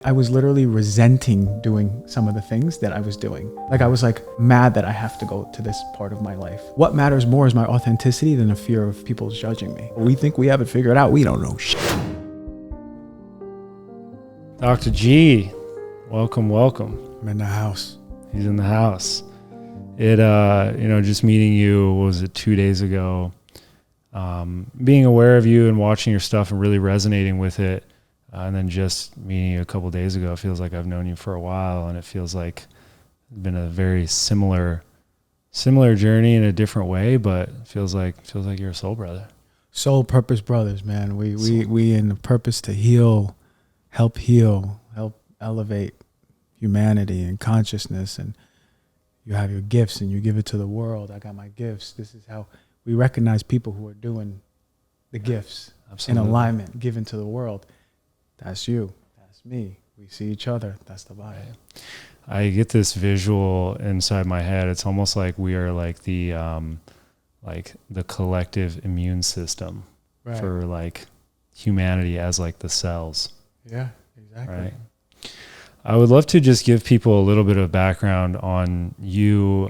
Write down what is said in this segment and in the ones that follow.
I was literally resenting doing some of the things that I was doing. Like I was like mad that I have to go to this part of my life. What matters more is my authenticity than a fear of people judging me. We think we have it figured out. We don't know shit. Dr. G, welcome. I'm in the house. He's in the house. It, just meeting you, what was it, 2 days ago, being aware of you and watching your stuff and really resonating with it. And then just meeting you a couple of days ago, it feels like I've known you for a while, and it feels like it's been a very similar journey in a different way, but it feels like you're a soul brother. Soul purpose brothers, man. We in the purpose to heal, help elevate humanity and consciousness. And you have your gifts and you give it to the world. I got my gifts. This is how we recognize people who are doing the gifts. Absolutely. In alignment, given to the world. That's you. That's me. We see each other. That's the vibe. I get this visual inside my head. It's almost like we are like the collective immune system, right, for like humanity as like the cells. Yeah, exactly. Right. I would love to just give people a little bit of background on you,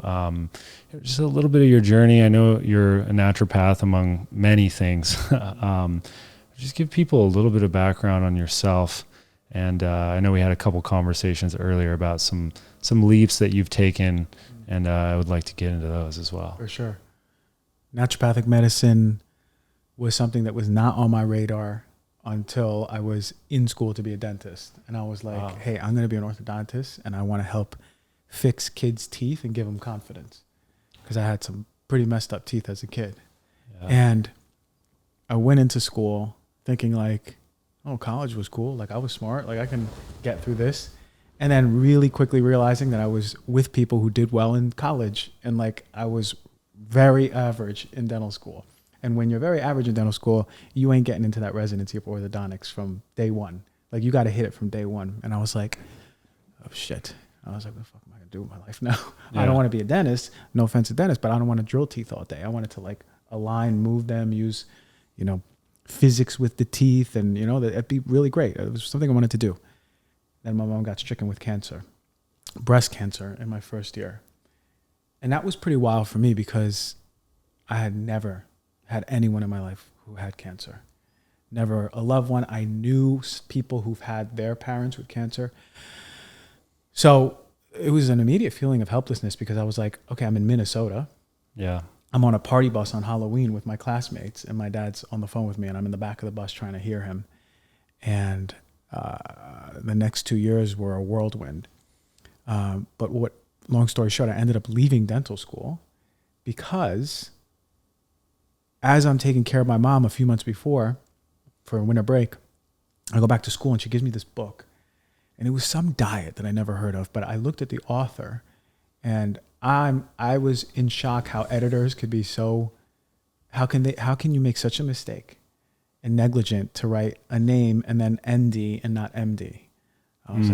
just a little bit of your journey. I know you're a naturopath among many things. Just give people a little bit of background on yourself. And I know we had a couple conversations earlier about some leaps that you've taken, and I would like to get into those as well. For sure. Naturopathic medicine was something that was not on my radar until I was in school to be a dentist. And I was like, Hey, I'm going to be an orthodontist, and I want to help fix kids' teeth and give them confidence. Because I had some pretty messed up teeth as a kid. Yeah. And I went into school thinking like, oh, college was cool. Like I was smart. Like I can get through this. And then really quickly realizing that I was with people who did well in college. And like I was very average in dental school. And when you're very average in dental school, you ain't getting into that residency of orthodontics from day one. Like you got to hit it from day one. And I was like, oh shit. I was like, what the fuck am I going to do with my life now? Yeah. I don't want to be a dentist. No offense to dentists, but I don't want to drill teeth all day. I wanted to like align, move them, use, physics with the teeth, and that'd be really great. It was something I wanted to do. Then my mom got stricken with cancer, breast cancer, in my first year. And that was pretty wild for me because I had never had anyone in my life who had cancer. Never a loved one. I knew people who've had their parents with cancer. So it was an immediate feeling of helplessness because I was like, okay, I'm in Minnesota. Yeah. I'm on a party bus on Halloween with my classmates, and my dad's on the phone with me, and I'm in the back of the bus trying to hear him. And the next 2 years were a whirlwind. But long story short, I ended up leaving dental school because as I'm taking care of my mom a few months before for a winter break, I go back to school and she gives me this book. And it was some diet that I never heard of, but I looked at the author and I was in shock how editors could be so, how can you make such a mistake and negligent to write a name and then ND and not MD? I was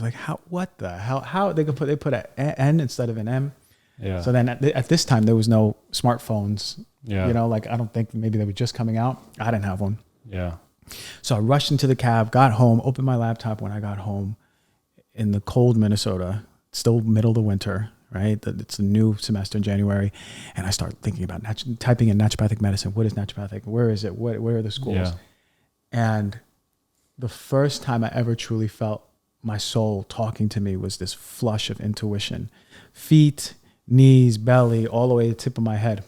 like, well, how they put an N instead of an M. Yeah. So then at this time there was no smartphones. Yeah. I don't think, maybe they were just coming out. I didn't have one. Yeah. So I rushed into the cab, got home, opened my laptop when I got home in the cold Minnesota, still middle of the winter. Right? It's a new semester in January. And I start thinking about typing in naturopathic medicine. What is naturopathic? Where is it? Where are the schools? Yeah. And the first time I ever truly felt my soul talking to me was this flush of intuition. Feet, knees, belly, all the way to the tip of my head.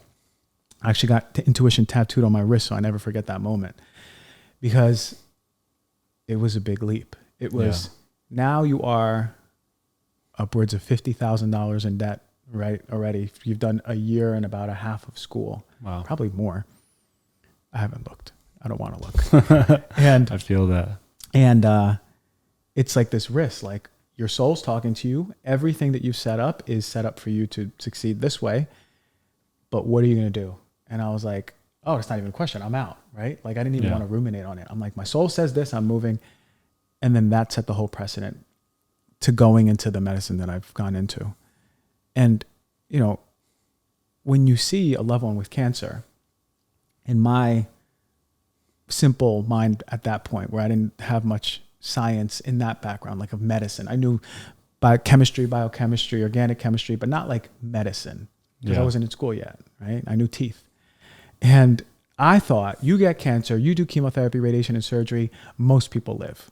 I actually got intuition tattooed on my wrist, so I never forget that moment. Because it was a big leap. It was, now you are upwards of $50,000 in debt, right? Already. You've done a year and about a half of school. Wow. Probably more. I haven't looked. I don't want to look. And I feel that. And it's like this risk, like your soul's talking to you. Everything that you've set up is set up for you to succeed this way. But what are you going to do? And I was like, oh, it's not even a question. I'm out, right? Like I didn't even want to ruminate on it. I'm like, my soul says this, I'm moving. And then that set the whole precedent to going into the medicine that I've gone into. And, when you see a loved one with cancer, in my simple mind at that point where I didn't have much science in that background, like of medicine. I knew biochemistry, organic chemistry, but not like medicine because I wasn't in school yet, right? I knew teeth. And I thought, you get cancer, you do chemotherapy, radiation, and surgery, most people live.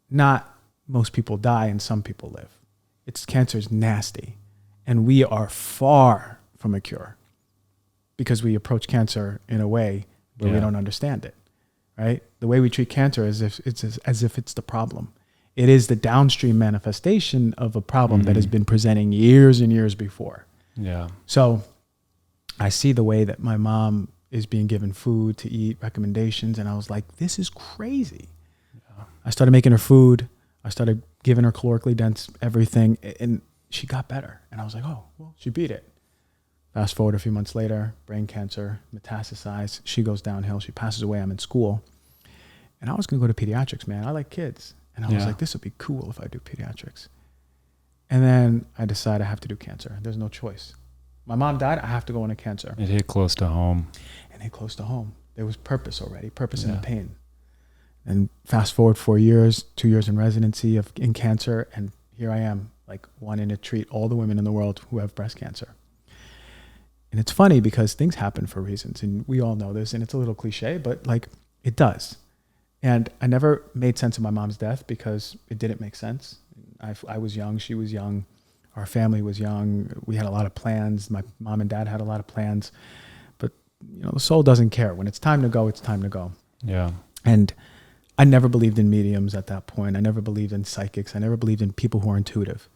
Not most people die and some people live. Cancer is nasty. And we are far from a cure because we approach cancer in a way where we don't understand it, right? The way we treat cancer is as if it's the problem. It is the downstream manifestation of a problem that has been presenting years and years before. Yeah. So I see the way that my mom is being given food to eat, recommendations, and I was like, this is crazy. Yeah. I started making her food. I started giving her calorically dense everything, and she got better. And I was like, oh, well, she beat it. Fast forward a few months later, brain cancer, metastasized. She goes downhill. She passes away. I'm in school. And I was going to go to pediatrics, man. I like kids. And I was like, this would be cool if I do pediatrics. And then I decided I have to do cancer. There's no choice. My mom died. I have to go into cancer. It hit close to home. And hit close to home. There was purpose already, purpose in the pain. And fast forward 4 years, 2 years in residency in cancer. And here I am, like wanting to treat all the women in the world who have breast cancer. And it's funny because things happen for reasons. And we all know this. And it's a little cliche, but like it does. And I never made sense of my mom's death because it didn't make sense. I was young. She was young. Our family was young. We had a lot of plans. My mom and dad had a lot of plans. But, the soul doesn't care. When it's time to go, it's time to go. Yeah. And I never believed in mediums at that point. I never believed in psychics. I never believed in people who are intuitive.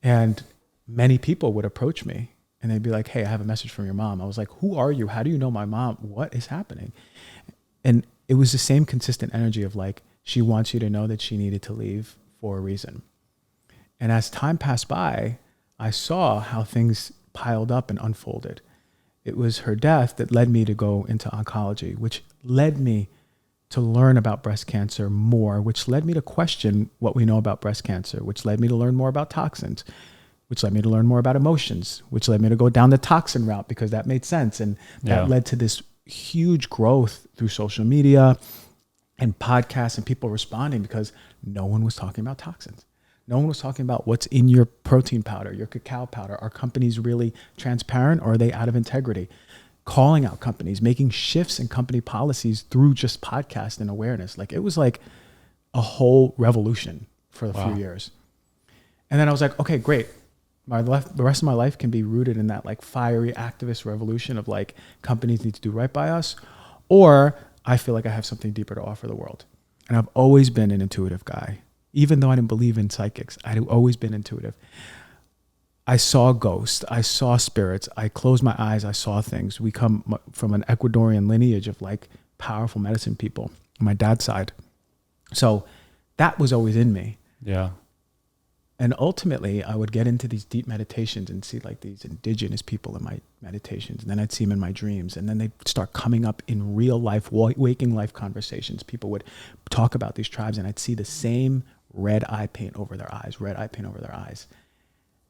And many people would approach me and they'd be like, hey, I have a message from your mom. I was like, who are you? How do you know my mom? What is happening? And it was the same consistent energy of like, she wants you to know that she needed to leave for a reason. And as time passed by, I saw how things piled up and unfolded. It was her death that led me to go into oncology, which led me to learn about breast cancer more, which led me to question what we know about breast cancer, which led me to learn more about toxins, which led me to learn more about emotions, which led me to go down the toxin route because that made sense. And that led to this huge growth through social media and podcasts and people responding because no one was talking about toxins. No one was talking about what's in your protein powder, your cacao powder. Are companies really transparent or are they out of integrity? Calling out companies, making shifts in company policies through just podcast and awareness. Like it was like a whole revolution for a few years. And then I was like, okay, great. The rest of my life can be rooted in that like fiery activist revolution of like companies need to do right by us, or I feel like I have something deeper to offer the world. And I've always been an intuitive guy. Even though I didn't believe in psychics, I'd always been intuitive. I saw ghosts. I saw spirits. I closed my eyes. I saw things. We come from an Ecuadorian lineage of like powerful medicine people on my dad's side. So that was always in me. Yeah. And ultimately, I would get into these deep meditations and see like these indigenous people in my meditations. And then I'd see them in my dreams. And then they'd start coming up in real life, waking life conversations. People would talk about these tribes and I'd see the same red eye paint over their eyes.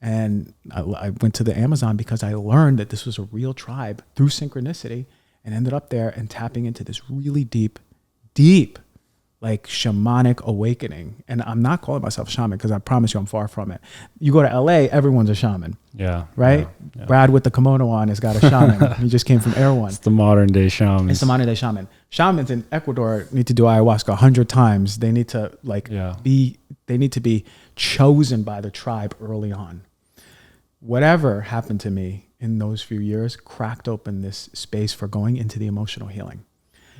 And I went to the Amazon because I learned that this was a real tribe through synchronicity and ended up there and tapping into this really deep, like shamanic awakening. And I'm not calling myself a shaman because I promise you I'm far from it. You go to LA, everyone's a shaman. Yeah. Right? Yeah. Brad with the kimono on has got a shaman. He just came from Air One. It's the modern day shaman. It's the modern day shaman. Shamans in Ecuador need to do ayahuasca 100 times. They need to they need to be chosen by the tribe early on. Whatever happened to me in those few years cracked open this space for going into the emotional healing.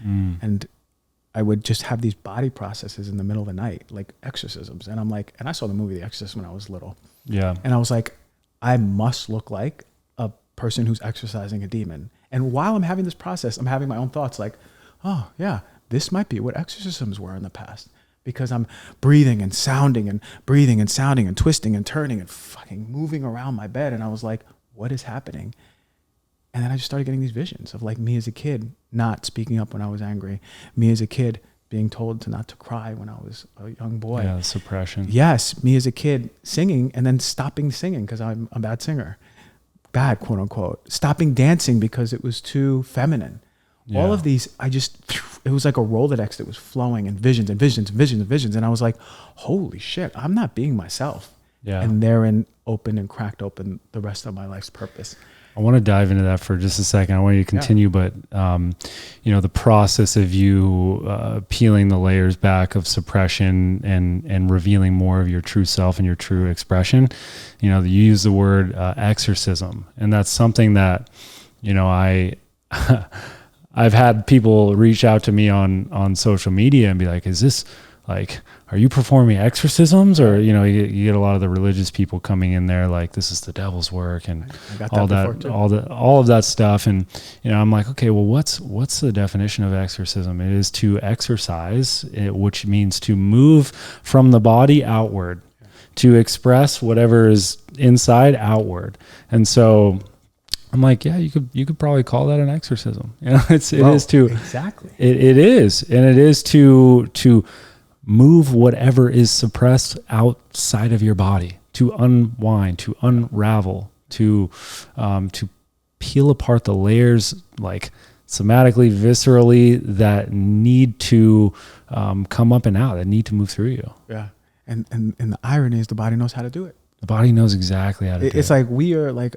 And I would just have these body processes in the middle of the night, like exorcisms. And I'm like, and I saw the movie The Exorcist when I was little. Yeah. And I was like, I must look like a person who's exorcising a demon. And while I'm having this process, I'm having my own thoughts like, oh yeah, this might be what exorcisms were in the past. Because I'm breathing and sounding and twisting and turning and fucking moving around my bed. And I was like, what is happening? And then I just started getting these visions of like me as a kid, not speaking up when I was angry. Me as a kid being told not to cry when I was a young boy. Yeah, suppression. Yes, me as a kid singing and then stopping singing because I'm a bad singer. Bad, quote unquote. Stopping dancing because it was too feminine. All of these, it was like a Rolodex that was flowing, and visions and visions and visions and visions. And I was like, holy shit, I'm not being myself. Yeah. And therein open and cracked open the rest of my life's purpose. I want to dive into that for just a second. I want you to continue, but the process of you peeling the layers back of suppression and revealing more of your true self and your true expression. You use the word exorcism, and that's something that I've had people reach out to me on social media and be like, is this like, are you performing exorcisms? Or, you get a lot of the religious people coming in there like, this is the devil's work and all of that stuff. And, I'm like, okay, well, what's the definition of exorcism? It is to exercise, which means to move from the body outward, to express whatever is inside outward. And so I'm like, yeah, you could probably call that an exorcism. It is to move whatever is suppressed outside of your body, to unwind, to unravel, to peel apart the layers, like somatically, viscerally, that need to come up and out, that need to move through you. Yeah, and the irony is the body knows how to do it. The body knows exactly how to do it. It's like we are like,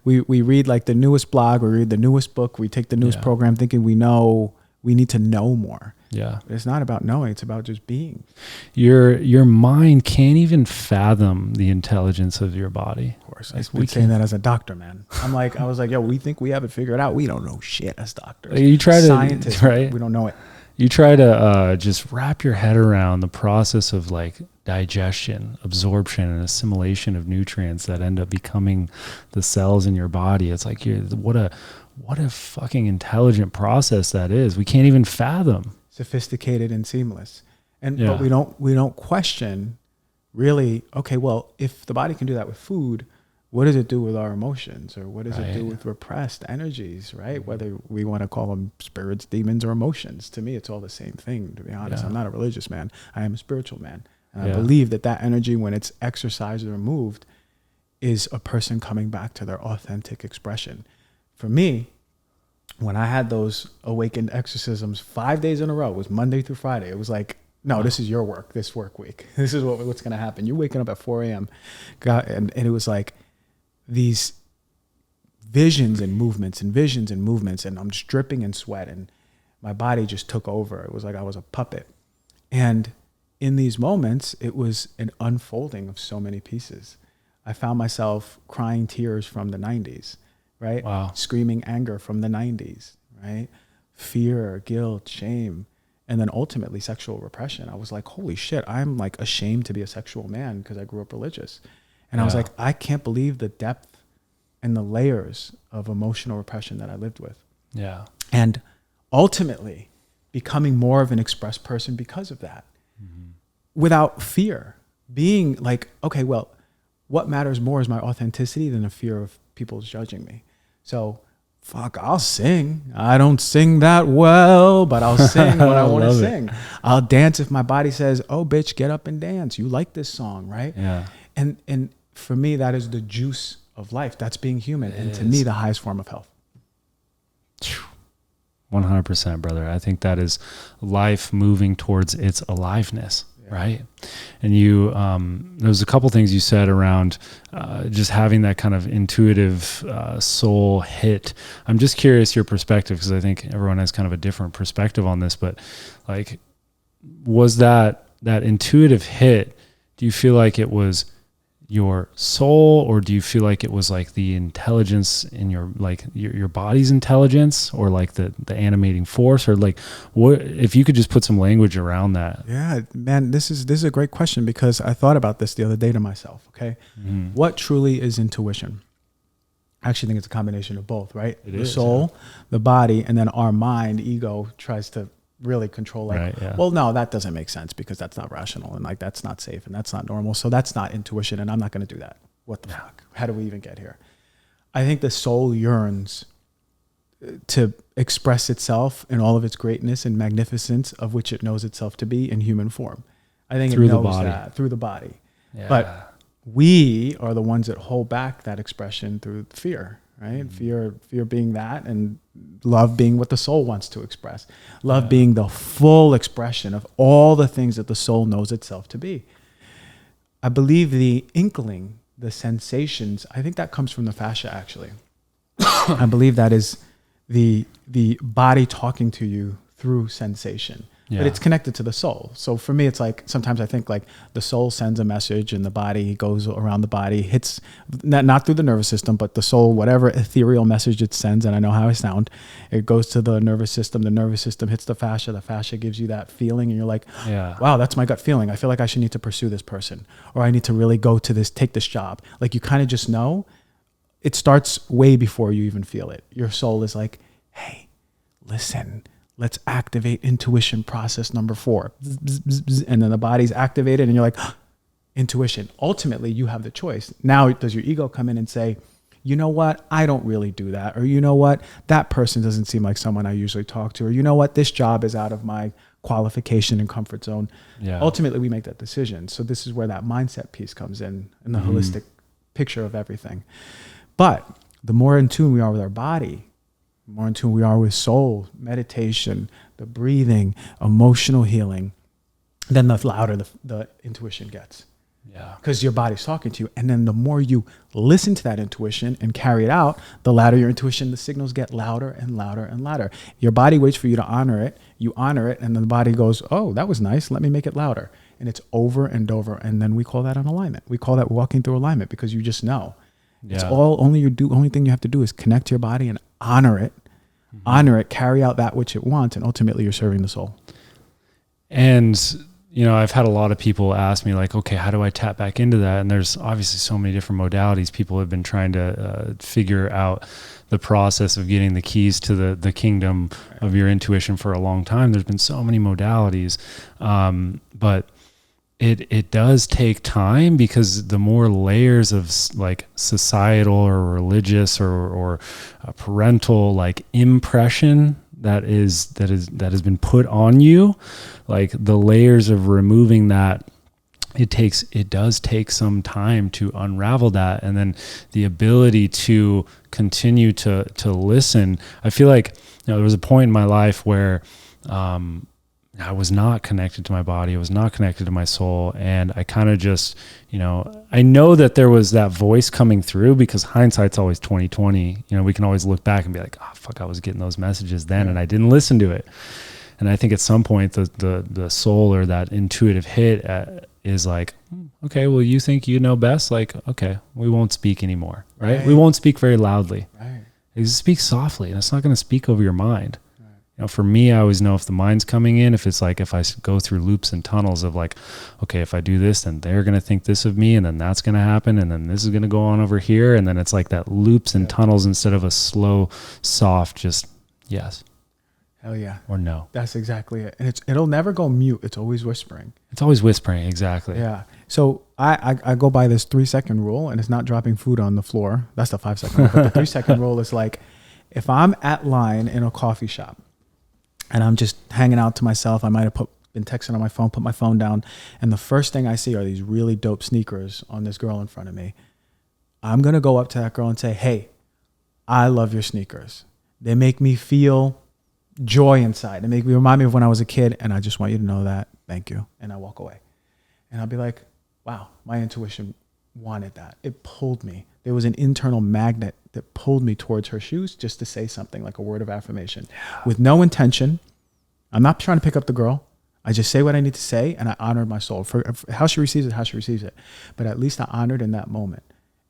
we read like the newest blog, we read the newest book, we take the newest program thinking we need to know more. Yeah. It's not about knowing, it's about just being. Your mind can't even fathom the intelligence of your body. Of course. I've been saying that as a doctor, man. I was like, yo, we think we have it figured out. We don't know shit as doctors. You try to, scientists, right? We don't know it. You try to just wrap your head around the process of like digestion, absorption, and assimilation of nutrients that end up becoming the cells in your body. It's like, what a fucking intelligent process that is. We can't even fathom. Sophisticated and seamless. But we don't question really, okay, well, if the body can do that with food, what does it do with our emotions, or what does it do with repressed energies, right? Whether we want to call them spirits, demons, or emotions. To me, it's all the same thing, to be honest. I'm not a religious man. I am a spiritual man. And I believe that energy, when it's exercised or removed, is a person coming back to their authentic expression. For me, when I had those awakened exorcisms 5 days in a row, it was Monday through Friday. It was like, no, this is your work, this work week. This is what's going to happen. You're waking up at 4 a.m. And it was like these visions and movements and visions and movements. And I'm just dripping in sweat, and my body just took over. It was like I was a puppet. And in these moments, it was an unfolding of so many pieces. I found myself crying tears from the 90s, right? Wow. Screaming anger from the 90s, right? Fear, guilt, shame, and then ultimately sexual repression. I was like, holy shit, I'm like ashamed to be a sexual man because I grew up religious. And I was like, I can't believe the depth and the layers of emotional repression that I lived with. Yeah. And ultimately becoming more of an expressed person because of that. Mm-hmm. Without fear. Being like, okay, well, what matters more is my authenticity than a fear of people judging me. So, fuck, I'll sing. I don't sing that well, but I'll sing what I want to sing. I'll dance if my body says, oh, bitch, get up and dance. You like this song, right? Yeah. And for me, that is the juice of life. That's being human. And to me, the highest form of health. 100%, brother. I think that is life moving towards its aliveness. Right. And you, there's a couple things you said around just having that kind of intuitive soul hit. I'm just curious your perspective, because I think everyone has kind of a different perspective on this, but like, was that intuitive hit, do you feel like it was your soul, or do you feel like it was like the intelligence in your, like your body's intelligence, or like the animating force, or like what, if you could just put some language around that? Yeah, man, this is a great question, because I thought about this the other day to myself. Okay. Mm-hmm. What truly is intuition? I actually think it's a combination of both, right? The soul, the body, and then our mind, ego tries to really control, like, well, no, that doesn't make sense because that's not rational, and like that's not safe, and that's not normal, so that's not intuition, and I'm not going to do that. What the fuck? How do we even get here? I think the soul yearns to express itself in all of its greatness and magnificence of which it knows itself to be in human form. I think it knows that through the body. But we are the ones that hold back that expression through fear, right? Fear being that, and love being what the soul wants to express. Love being the full expression of all the things that the soul knows itself to be. I believe the inkling, the sensations, I think that comes from the fascia, actually. I believe that is the body talking to you through sensation. Yeah. But it's connected to the soul. So for me, it's like, sometimes I think like the soul sends a message and the body goes around the body, hits, not through the nervous system, but the soul, whatever ethereal message it sends, and I know how I sound, it goes to the nervous system hits the fascia gives you that feeling, and you're like, wow, that's my gut feeling. I feel like I should need to pursue this person, or I need to really go to this, take this job. Like, you kind of just know. It starts way before you even feel it. Your soul is like, hey, listen, let's activate intuition process number 4. And then the body's activated and you're like, intuition. Ultimately, you have the choice. Now, does your ego come in and say, you know what? I don't really do that. Or you know what? That person doesn't seem like someone I usually talk to. Or you know what? This job is out of my qualification and comfort zone. Yeah. Ultimately, we make that decision. So this is where that mindset piece comes in the holistic picture of everything. But the more in tune we are with our body, the more in tune we are with soul, meditation, the breathing, emotional healing, then the louder the intuition gets. Yeah. Because your body's talking to you. And then the more you listen to that intuition and carry it out, the louder your intuition, the signals get louder and louder and louder. Your body waits for you to honor it. You honor it. And then the body goes, oh, that was nice. Let me make it louder. And it's over and over. And then we call that an alignment. We call that walking through alignment, because you just know. Yeah. It's only thing you have to do is connect to your body and honor it. Honor it, carry out that which it wants, and ultimately you're serving the soul. And, I've had a lot of people ask me like, okay, how do I tap back into that? And there's obviously so many different modalities. People have been trying to figure out the process of getting the keys to the kingdom of your intuition for a long time. There's been so many modalities, but it does take time, because the more layers of like societal or religious or parental like impression that has been put on you, like the layers of removing that, it does take some time to unravel that. And then the ability to continue to listen. I feel like, there was a point in my life where I was not connected to my body. I was not connected to my soul. And I kind of just, I know that there was that voice coming through, because hindsight's always 20/20. We can always look back and be like, oh, fuck, I was getting those messages then and I didn't listen to it. And I think at some point the soul, or that intuitive hit is like, okay, well, you think you know best? Like, okay, we won't speak anymore, right? We won't speak very loudly. Right. Just speak softly, and it's not going to speak over your mind. For me, I always know if the mind's coming in, if it's like, if I go through loops and tunnels of like, okay, if I do this, then they're going to think this of me, and then that's going to happen, and then this is going to go on over here. And then it's like that loops and tunnels instead of a slow, soft, just yes. Hell yeah. Or no. That's exactly it. And it'll never go mute. It's always whispering. It's always whispering. Exactly. Yeah. So I go by this 3-second rule, and it's not dropping food on the floor. That's the 5-second rule. But the 3-second rule is like, if I'm at line in a coffee shop, and I'm just hanging out to myself, I might have been texting on my phone, put my phone down, and the first thing I see are these really dope sneakers on this girl in front of me. I'm going to go up to that girl and say, hey, I love your sneakers. They make me feel joy inside. They remind me of when I was a kid, and I just want you to know that. Thank you. And I walk away. And I'll be like, wow, my intuition wanted that. It pulled me. There was an internal magnet that pulled me towards her shoes just to say something like a word of affirmation with no intention. I'm not trying to pick up the girl. I just say what I need to say, and I honored my soul for how she receives it, how she receives it. But at least I honored in that moment.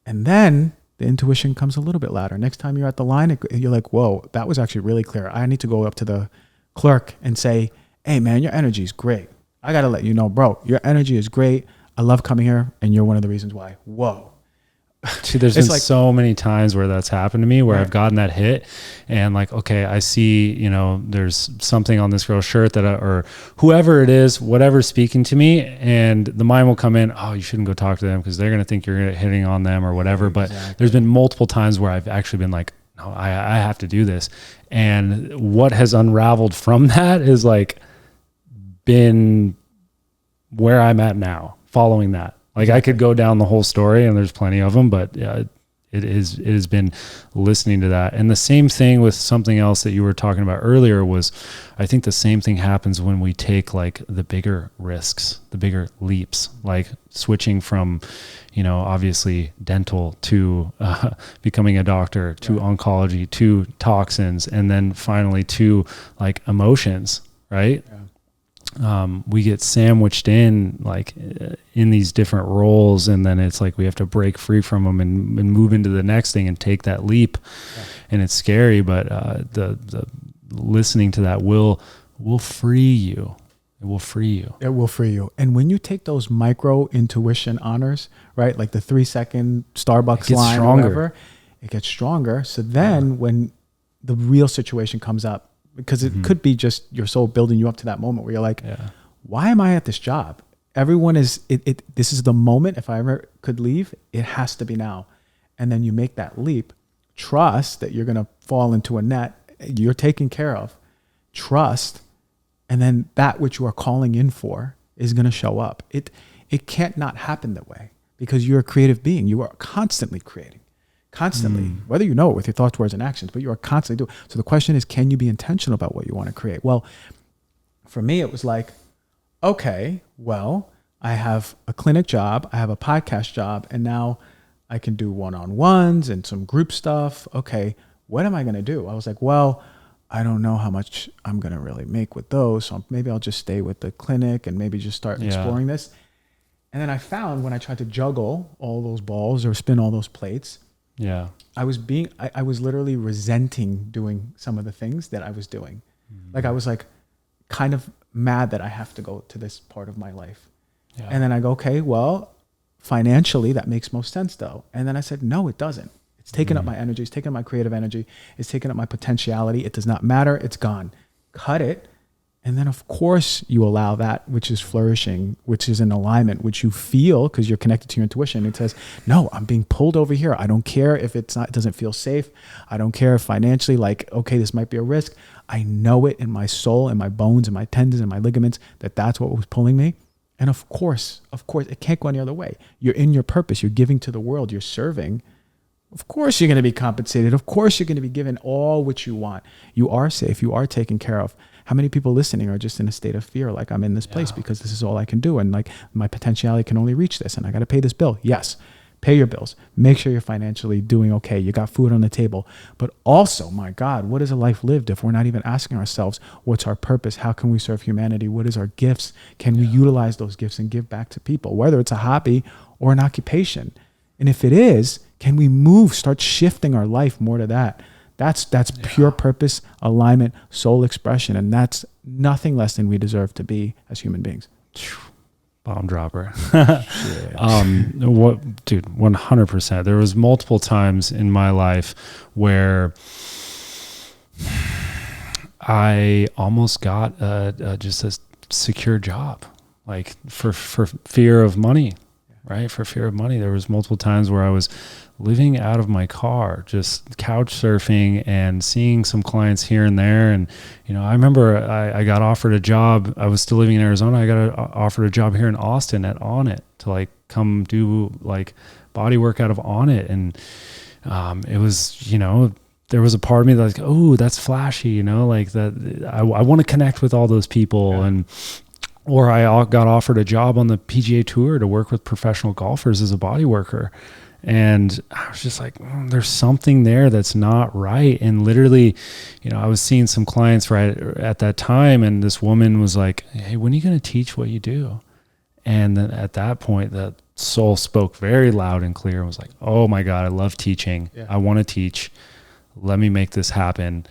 And then the intuition comes a little bit louder. Next time you're at the line, you're like, whoa, that was actually really clear. I need to go up to the clerk and say, hey man, your energy is great. I got to let you know, bro, your energy is great. I love coming here, and you're one of the reasons why. Whoa. Dude, there's been like, so many times where that's happened to me, where I've gotten that hit, and like, okay, I see, there's something on this girl's shirt that or whoever it is, whatever's speaking to me, and the mind will come in, oh, you shouldn't go talk to them because they're going to think you're hitting on them or whatever. Exactly. But there's been multiple times where I've actually been like, no, I have to do this. And what has unraveled from that is like been where I'm at now following that. Like I could go down the whole story, and there's plenty of them, but It has been listening to that. And the same thing with something else that you were talking about earlier was, I think the same thing happens when we take like the bigger risks, the bigger leaps, like switching from, obviously dental to becoming a doctor, to oncology, to toxins, and then finally to like emotions, right? Yeah. We get sandwiched in like in these different roles, and then it's like we have to break free from them and move into the next thing and take that leap. Yeah. And it's scary, but the listening to that will free you. It will free you. It will free you. And when you take those micro intuition honors, right, like the 3-second Starbucks line stronger. Or whatever, it gets stronger. So then when the real situation comes up, because it could be just your soul building you up to that moment where you're like, why am I at this job? Everyone is, this is the moment. If I ever could leave, it has to be now. And then you make that leap, trust that you're going to fall into a net you're taken care of, trust, and then that which you are calling in for is going to show up. It can't not happen that way because you're a creative being. You are constantly creating. Constantly, whether you know it with your thoughts, words, and actions, but you are constantly doing. So the question is, can you be intentional about what you want to create? Well, for me, it was like, okay, well, I have a clinic job, I have a podcast job, and now I can do one-on-ones and some group stuff. Okay, what am I going to do? I was like, well, I don't know how much I'm going to really make with those. So maybe I'll just stay with the clinic and maybe just start exploring this. And then I found when I tried to juggle all those balls or spin all those plates, I was literally resenting doing some of the things that I was doing. Like I was like kind of mad that I have to go to this part of my life. And then I go, okay, well, financially that makes most sense though. And then I said, no, it doesn't. It's taking up my energy. It's taking up my creative energy. It's taking up my potentiality. It does not matter. It's gone. Cut it. And then of course you allow that which is flourishing, which is in alignment, which you feel because you're connected to your intuition. It says, no, I'm being pulled over here. I don't care if it doesn't feel safe. I don't care if financially, like, okay, this might be a risk. I know it in my soul and my bones and my tendons and my ligaments that that's what was pulling me. And of course, it can't go any other way. You're in your purpose. You're giving to the world. You're serving. Of course you're going to be compensated. Of course you're going to be given all what you want. You are safe. You are taken care of. How many people listening are just in a state of fear? Like, I'm in this place because this is all I can do. And like my potentiality can only reach this and I got to pay this bill. Yes. Pay your bills. Make sure you're financially doing okay. You got food on the table. But also, my God, what is a life lived if we're not even asking ourselves, what's our purpose? How can we serve humanity? What is our gifts? Can we utilize those gifts and give back to people, whether it's a hobby or an occupation? And if it is, can we start shifting our life more to that? That's pure purpose, alignment, soul expression. And that's nothing less than we deserve to be as human beings. Bomb dropper. Dude, 100%. There was multiple times in my life where I almost got just a secure job, like for fear of money, right? For fear of money. There was multiple times where I was living out of my car, just couch surfing and seeing some clients here and there. And, I remember I got offered a job. I was still living in Arizona. I got offered a job here in Austin at Onnit to like come do like body work out of Onnit. And it was, there was a part of me that's like, oh, that's flashy, like that. I want to connect with all those people. Or I got offered a job on the PGA Tour to work with professional golfers as a body worker. And I was just like, there's something there that's not right. And literally, I was seeing some clients right at that time. And this woman was like, hey, when are you going to teach what you do? And then at that point, the soul spoke very loud and clear and was like, oh my God, I love teaching. Yeah. I want to teach. Let me make this happen.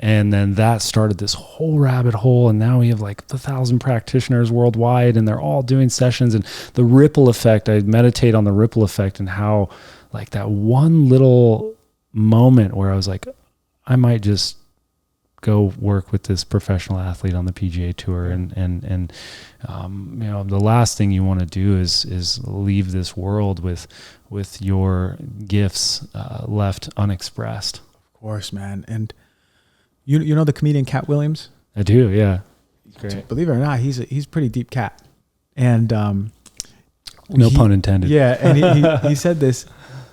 And then that started this whole rabbit hole. And now we have like 1,000 practitioners worldwide and they're all doing sessions. And the ripple effect, I meditate on the ripple effect and how like that one little moment where I was like, I might just go work with this professional athlete on the PGA Tour. And the last thing you want to do is leave this world with your gifts left unexpressed. Of course, man. And you know the comedian Katt Williams? I do, yeah. Great. Believe it or not, he's pretty deep cat. And no pun intended. Yeah, and he said this.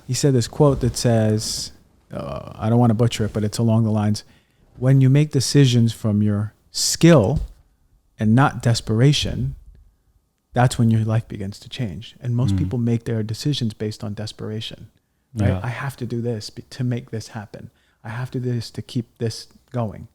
he said this quote that says, I don't want to butcher it, but it's along the lines, when you make decisions from your skill and not desperation, that's when your life begins to change. And most people make their decisions based on desperation, right? Yeah. I have to do this to make this happen. I have to do this to keep this going,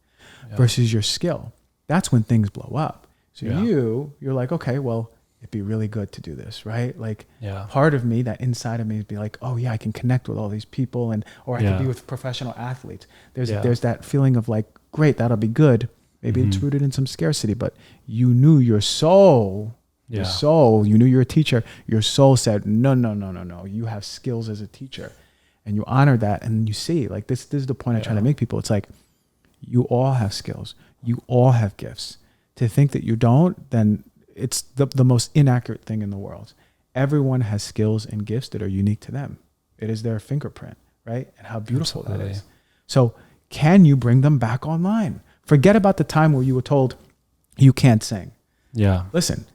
versus your skill. That's when things blow up. So you're like, okay, well, it'd be really good to do this, right? Like part of me, that inside of me would be like, oh yeah, I can connect with all these people, or I can be with professional athletes. There's that feeling of like, great, that'll be good. Maybe it's rooted in some scarcity, but you knew your soul, you knew you're a teacher. Your soul said, no. You have skills as a teacher, and you honor that. And you see, like this is the point I try to make people. It's like, you all have skills. You all have gifts. To think that you don't, then it's the most inaccurate thing in the world. Everyone has skills and gifts that are unique to them. It is their fingerprint, right? And how beautiful that is. So can you bring them back online? Forget about the time where you were told you can't sing. Yeah. Listen,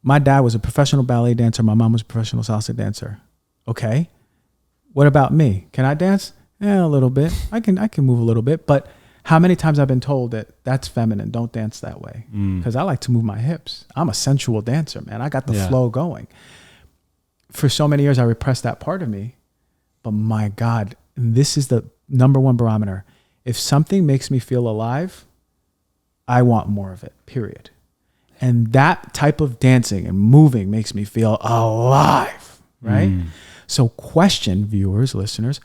my dad was a professional ballet dancer. My mom was a professional salsa dancer. Okay. What about me? Can I dance? Yeah, a little bit. I can move a little bit, but how many times I've been told that that's feminine, don't dance that way. Because I like to move my hips. I'm a sensual dancer, man. I got the flow going. For so many years, I repressed that part of me. But my God, this is the number one barometer. If something makes me feel alive, I want more of it, period. And that type of dancing and moving makes me feel alive, right? So question, viewers, listeners,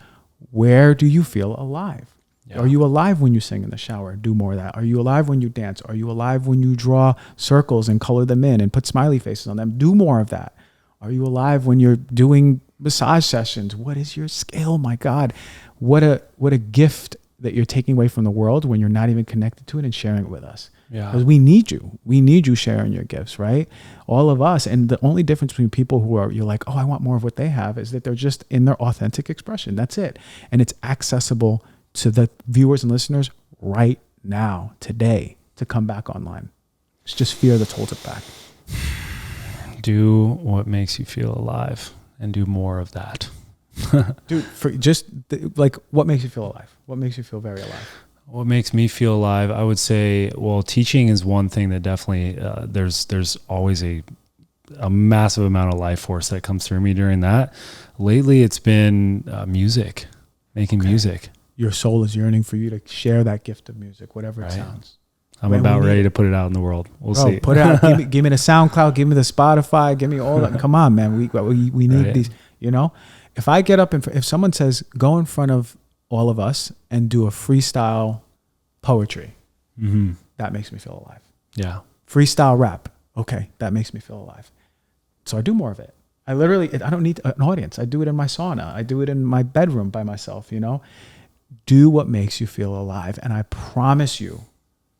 where do you feel alive? Are you alive when you sing in the shower? Do more of that. Are you alive when you dance? Are you alive when you draw circles and color them in and put smiley faces on them? Do more of that. Are you alive when you're doing massage sessions? What is your skill? My God, what a gift that you're taking away from the world when you're not even connected to it and sharing it with us. Because we need you. We need you sharing your gifts, right? All of us. And the only difference between people who are, you're like, oh, I want more of what they have, is that they're just in their authentic expression. That's it. And it's accessible to the viewers and listeners right now, today, to come back online. It's just fear that holds it back. Do what makes you feel alive and do more of that. Dude, what makes you feel alive? What makes you feel very alive? What makes me feel alive? I would say, well, teaching is one thing that definitely, there's always a massive amount of life force that comes through me during that. Lately, it's been music, making music. Your soul is yearning for you to share that gift of music, whatever it sounds. I'm about ready to put it out in the world. We'll see. Put it out. Give me the SoundCloud. Give me the Spotify. Give me all that. Come on, man. We need these. You know, if I get up and if someone says go in front of all of us and do a freestyle poetry, that makes me feel alive. Yeah. Freestyle rap. Okay, that makes me feel alive. So I do more of it. I don't need an audience. I do it in my sauna. I do it in my bedroom by myself. You know. Do what makes you feel alive. And I promise you,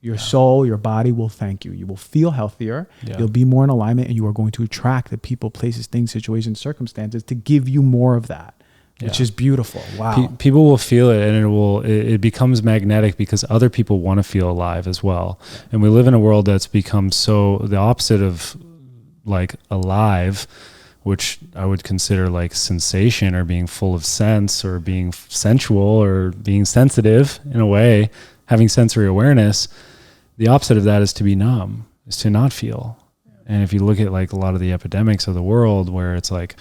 your soul, your body will thank you. You will feel healthier. You'll be more in alignment, and you are going to attract the people, places, things, situations, circumstances to give you more of that, which is beautiful. Wow. People will feel it, and it becomes magnetic because other people want to feel alive as well. And we live in a world that's become so the opposite of like alive, which I would consider like sensation or being full of sense or being sensual or being sensitive in a way, having sensory awareness. The opposite of that is to be numb, is to not feel. And if you look at like a lot of the epidemics of the world where it's like,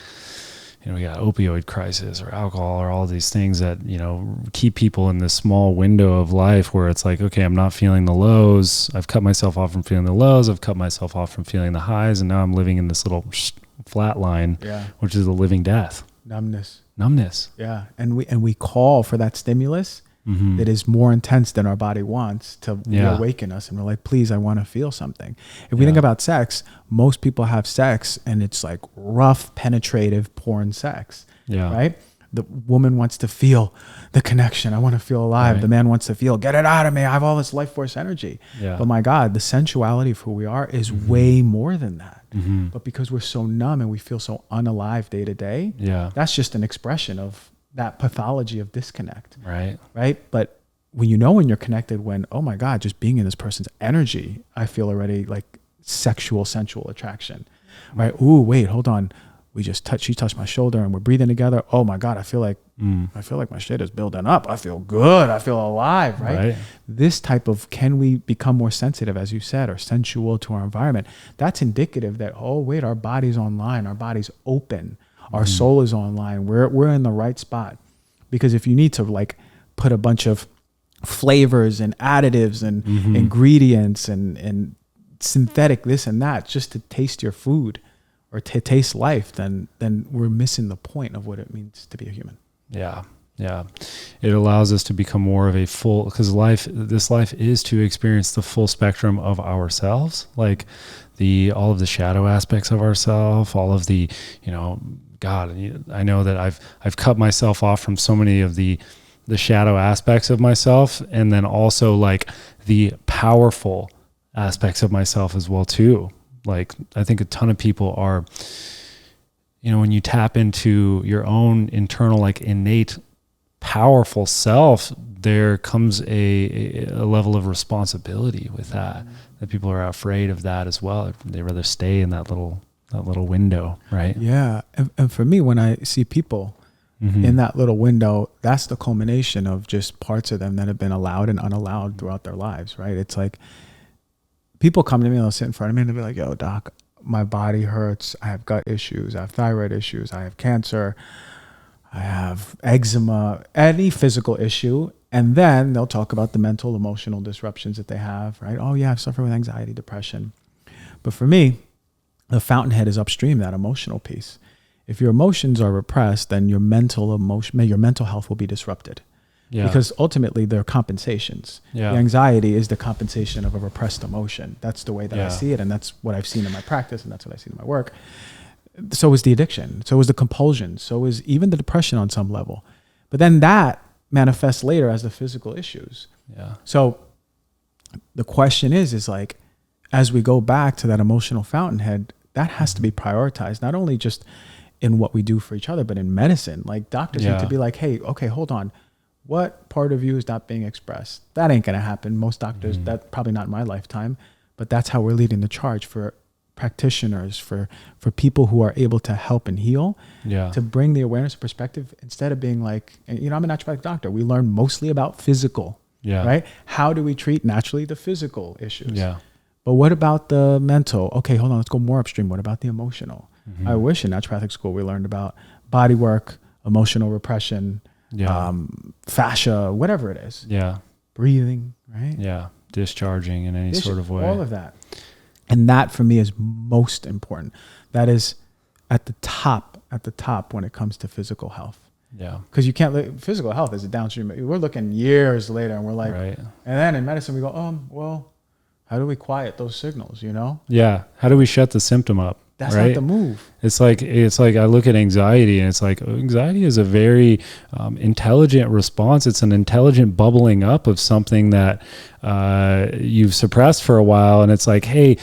you know, we got opioid crisis or alcohol or all these things that, you know, keep people in this small window of life where it's like, okay, I'm not feeling the lows. I've cut myself off from feeling the lows. I've cut myself off from feeling the highs. And now I'm living in this little flat line, which is a living death. Numbness. Yeah. And we call for that stimulus that is more intense than our body wants to reawaken us. And we're like, please, I want to feel something. If we think about sex, most people have sex and it's like rough, penetrative porn sex, right? The woman wants to feel the connection. I want to feel alive. Right. The man wants to feel, get it out of me. I have all this life force energy. Yeah. But my God, the sensuality of who we are is way more than that. But because we're so numb and we feel so unalive day to day, that's just an expression of that pathology of disconnect. Right. But when you're connected, when, oh my God, just being in this person's energy, I feel already like sensual attraction. Right. Ooh, wait, hold on. she touched my shoulder and we're breathing together. Oh my God, I feel like my shit is building up. I feel good. I feel alive, right? This type of, can we become more sensitive, as you said, or sensual to our environment? That's indicative that, oh wait, our body's online, our body's open, our soul is online. We're in the right spot. Because if you need to like put a bunch of flavors and additives and ingredients and synthetic this and that just to taste your food or to taste life, then we're missing the point of what it means to be a human. Yeah. It allows us to become more of a full, because this life is to experience the full spectrum of ourselves, like all of the shadow aspects of ourselves, all of the, God, I know that I've cut myself off from so many of the shadow aspects of myself, and then also like the powerful aspects of myself as well too. Like I think a ton of people are, when you tap into your own internal, like innate, powerful self, there comes a level of responsibility with that people are afraid of that as well. They rather stay in that little window, right? Yeah. And for me, when I see people in that little window, that's the culmination of just parts of them that have been allowed and unallowed throughout their lives, right? It's like people come to me and they'll sit in front of me and they'll be like, yo, doc, my body hurts. I have gut issues. I have thyroid issues. I have cancer. I have eczema, any physical issue. And then they'll talk about the mental, emotional disruptions that they have, right? Oh yeah, I've suffered with anxiety, depression. But for me, the fountainhead is upstream, that emotional piece. If your emotions are repressed, then your mental health will be disrupted. Yeah. Because ultimately they're compensations. Yeah. The anxiety is the compensation of a repressed emotion. That's the way that I see it. And that's what I've seen in my practice. And that's what I see in my work. So is the addiction. So is the compulsion. So is even the depression on some level. But then that manifests later as the physical issues. Yeah. So the question is like, as we go back to that emotional fountainhead, that has to be prioritized, not only just in what we do for each other, but in medicine. Like doctors need to be like, hey, okay, hold on. What part of you is not being expressed? That ain't going to happen. Most doctors, that's probably not in my lifetime, but that's how we're leading the charge for practitioners, for people who are able to help and heal, to bring the awareness and perspective instead of being like, I'm a naturopathic doctor. We learn mostly about physical, right? How do we treat naturally the physical issues? Yeah. But what about the mental? Okay, hold on, let's go more upstream. What about the emotional? I wish in naturopathic school we learned about body work, emotional repression, fascia, whatever it is. Yeah. Breathing, right? Yeah. Discharging in any sort of way. All of that. And that for me is most important. That is at the top when it comes to physical health. Yeah. Because you can't physical health is a downstream. We're looking years later and we're like, and then in medicine we go, well, how do we quiet those signals, Yeah. How do we shut the symptom up? That's not the move. It's like I look at anxiety and it's like anxiety is a very intelligent response. It's an intelligent bubbling up of something that you've suppressed for a while. And it's like, hey,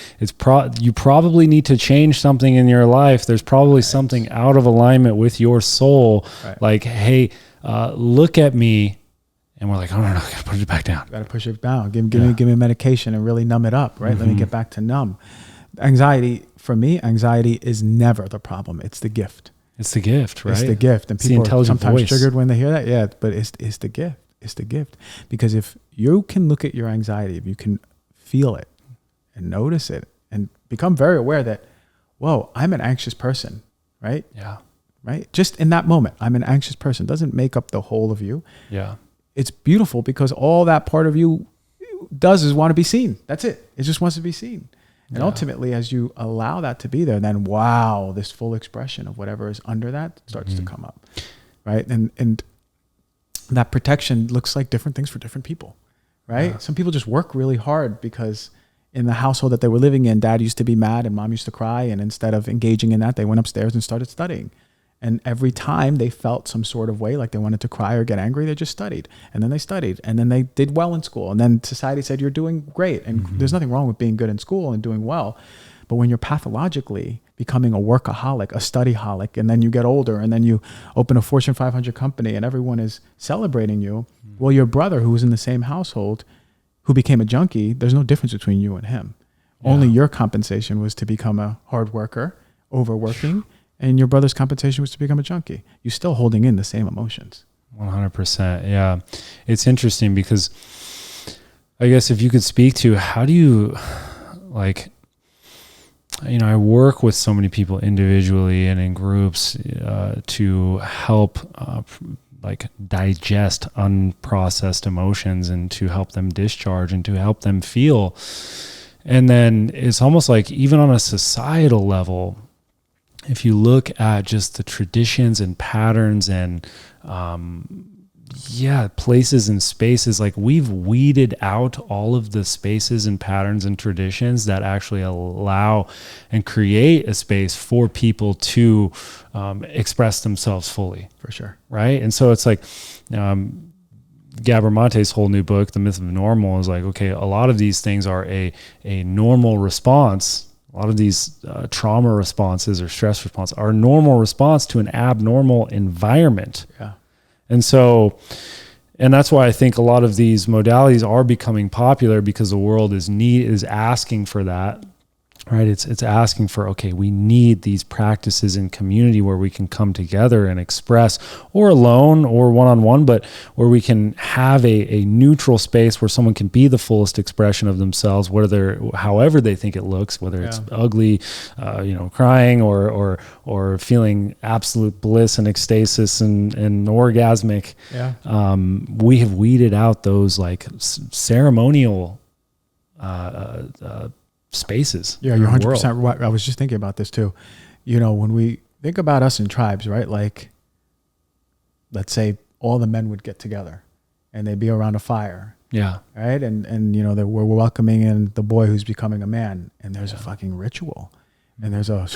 you probably need to change something in your life. There's probably something out of alignment with your soul. Right. Like, hey, look at me. And we're like, oh, no, gotta push it back down. Gotta push it down. Give me a medication and really numb it up, right? Let me get back to numb. For me, anxiety is never the problem. It's the gift. It's the gift, right? It's the gift. And people are sometimes triggered when they hear that. Yeah, but it's the gift. It's the gift. Because if you can look at your anxiety, if you can feel it and notice it and become very aware that, whoa, I'm an anxious person, right? Yeah. Right? Just in that moment, I'm an anxious person. Doesn't make up the whole of you. Yeah. It's beautiful because all that part of you does is want to be seen. That's it. It just wants to be seen. And ultimately, as you allow that to be there, then wow, this full expression of whatever is under that starts to come up, right? And that protection looks like different things for different people, right? Yeah. Some people just work really hard because in the household that they were living in, dad used to be mad and mom used to cry. And instead of engaging in that, they went upstairs and started studying. And every time they felt some sort of way, like they wanted to cry or get angry, they just studied. And then they studied. And then they did well in school. And then society said, you're doing great. And there's nothing wrong with being good in school and doing well. But when you're pathologically becoming a workaholic, a studyholic, and then you get older and then you open a Fortune 500 company and everyone is celebrating you, well, your brother who was in the same household, who became a junkie, there's no difference between you and him. Yeah. Only your compensation was to become a hard worker, overworking, and your brother's compensation was to become a junkie. You're still holding in the same emotions. 100%. Yeah. It's interesting because I guess if you could speak to how do you like, I work with so many people individually and in groups to help like digest unprocessed emotions and to help them discharge and to help them feel. And then it's almost like even on a societal level, if you look at just the traditions and patterns and places and spaces, like we've weeded out all of the spaces and patterns and traditions that actually allow and create a space for people to express themselves fully. For sure. Right. And so it's like Gabor Mate's whole new book, The Myth of Normal, is like, okay, a lot of these things are a normal response. A lot of these trauma responses or stress response are a normal response to an abnormal environment. Yeah. And so, and that's why I think a lot of these modalities are becoming popular because the world is asking for that, right? It's asking for, okay, we need these practices in community where we can come together and express, or alone or one-on-one, but where we can have a neutral space where someone can be the fullest expression of themselves, however they think it looks, whether it's ugly, crying or feeling absolute bliss and ecstasis and orgasmic. Yeah. We have weeded out those like ceremonial spaces. Yeah, you're 100% right. I was just thinking about this too. When we think about us in tribes, right? Like, let's say all the men would get together and they'd be around a fire. Yeah. Right. And we're welcoming in the boy who's becoming a man, and there's a fucking ritual, and there's a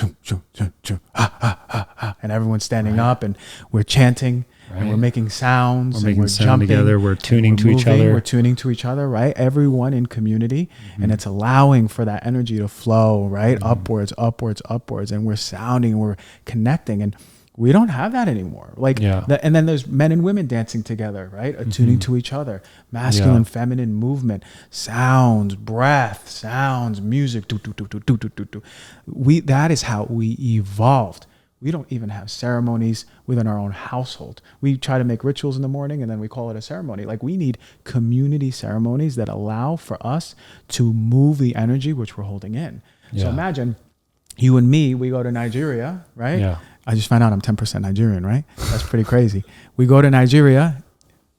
and everyone's standing up and we're chanting. Right. And we're making sounds. We're jumping together. We're tuning to each other. We're tuning to each other, right? Everyone in community, and it's allowing for that energy to flow, right? Upwards. And we're sounding, we're connecting, and we don't have that anymore. And then there's men and women dancing together, right? Attuning to each other, masculine, feminine movement, sounds, breath, sounds, music. That is how we evolved. We don't even have ceremonies within our own household. We try to make rituals in the morning and then we call it a ceremony. Like, we need community ceremonies that allow for us to move the energy which we're holding in. Yeah. So imagine you and me, we go to Nigeria, right? Yeah. I just found out I'm 10% Nigerian, right? That's pretty crazy. We go to Nigeria.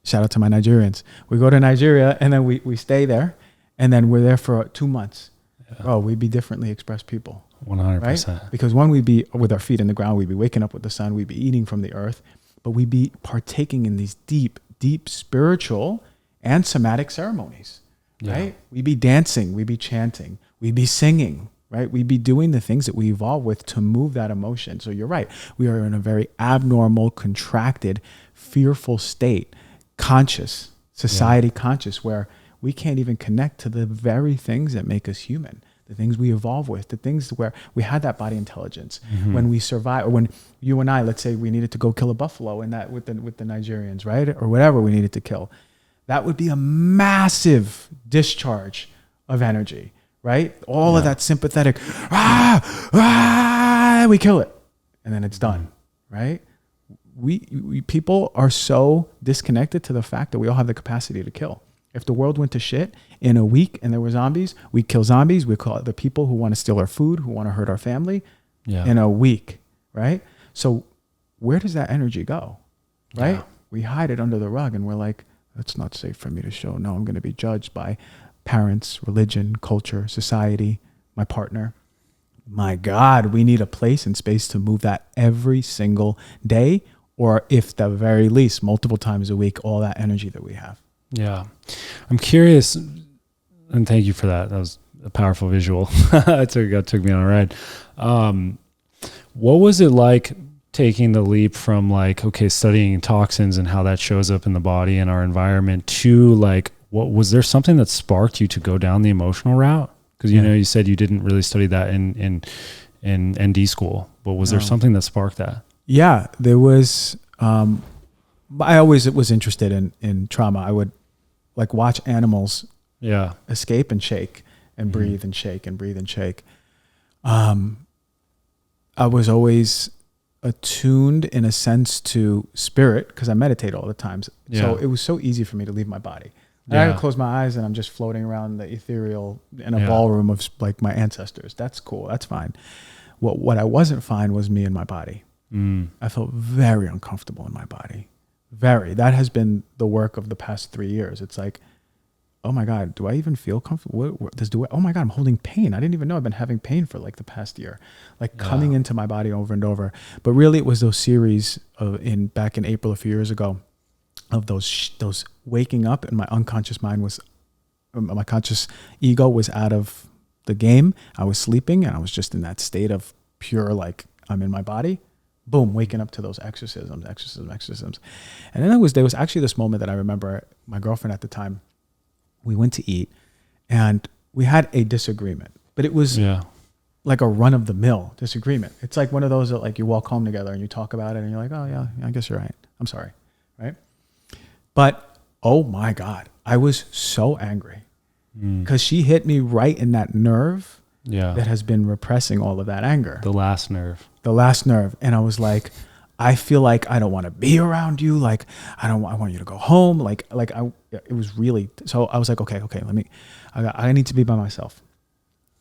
Shout out to my Nigerians. We go to Nigeria and then we stay there, and then we're there for 2 months. Yeah. Oh, we'd be differently expressed people. 100%. Right? Because one, we'd be with our feet in the ground, we'd be waking up with the sun, we'd be eating from the earth, but we'd be partaking in these deep, deep spiritual and somatic ceremonies, right? We'd be dancing, we'd be chanting, we'd be singing, right? We'd be doing the things that we evolve with to move that emotion. So you're right. We are in a very abnormal, contracted, fearful state, conscious, society conscious, where we can't even connect to the very things that make us human. The things we evolve with, the things where we had that body intelligence, when we survive, or when you and I, let's say we needed to go kill a buffalo in that with the Nigerians, right? Or whatever we needed to kill. That would be a massive discharge of energy, right? All of that sympathetic, we kill it. And then it's done, right? We people are so disconnected to the fact that we all have the capacity to kill. If the world went to shit in a week and there were zombies, we'd kill zombies. We'd call it the people who want to steal our food, who want to hurt our family in a week, right? So where does that energy go, right? Yeah. We hide it under the rug and we're like, that's not safe for me to show. No, I'm going to be judged by parents, religion, culture, society, my partner. My God, we need a place and space to move that every single day, or if the very least, multiple times a week, all that energy that we have. Yeah. I'm curious, and thank you for that. That was a powerful visual. It took me on a ride. What was it like taking the leap from like, okay, studying toxins and how that shows up in the body and our environment to like, was there something that sparked you to go down the emotional route? Because, you said you didn't really study that in ND school, but was there something that sparked that? Yeah, there was, I always was interested in trauma. I would like watch animals escape and shake and breathe and shake and breathe and shake. I was always attuned in a sense to spirit because I meditate all the times. Yeah. So it was so easy for me to leave my body. And I could close my eyes and I'm just floating around the ethereal in a ballroom of like my ancestors. That's cool. That's fine. What I wasn't fine was me and my body. I felt very uncomfortable in my body. Very. That has been the work of the past 3 years. It's like, oh my God, do I even feel comfortable? Oh my God, I'm holding pain. I didn't even know I've been having pain for like the past year, like coming into my body over and over. But really it was those series back in April a few years ago of those waking up, and my unconscious mind my conscious ego was out of the game. I was sleeping and I was just in that state of pure, like I'm in my body. Boom, waking up to those exorcisms. And then there was actually this moment that I remember. My girlfriend at the time, we went to eat and we had a disagreement, but it was like a run of the mill disagreement. It's like one of those that like you walk home together and you talk about it and you're like, oh yeah, I guess you're right. I'm sorry. Right. But oh my God, I was so angry because she hit me right in that nerve that has been repressing all of that anger. The last nerve. And I was like, I feel like I don't want to be around you. Like, I want you to go home. It was really, so I was like, okay, I need to be by myself.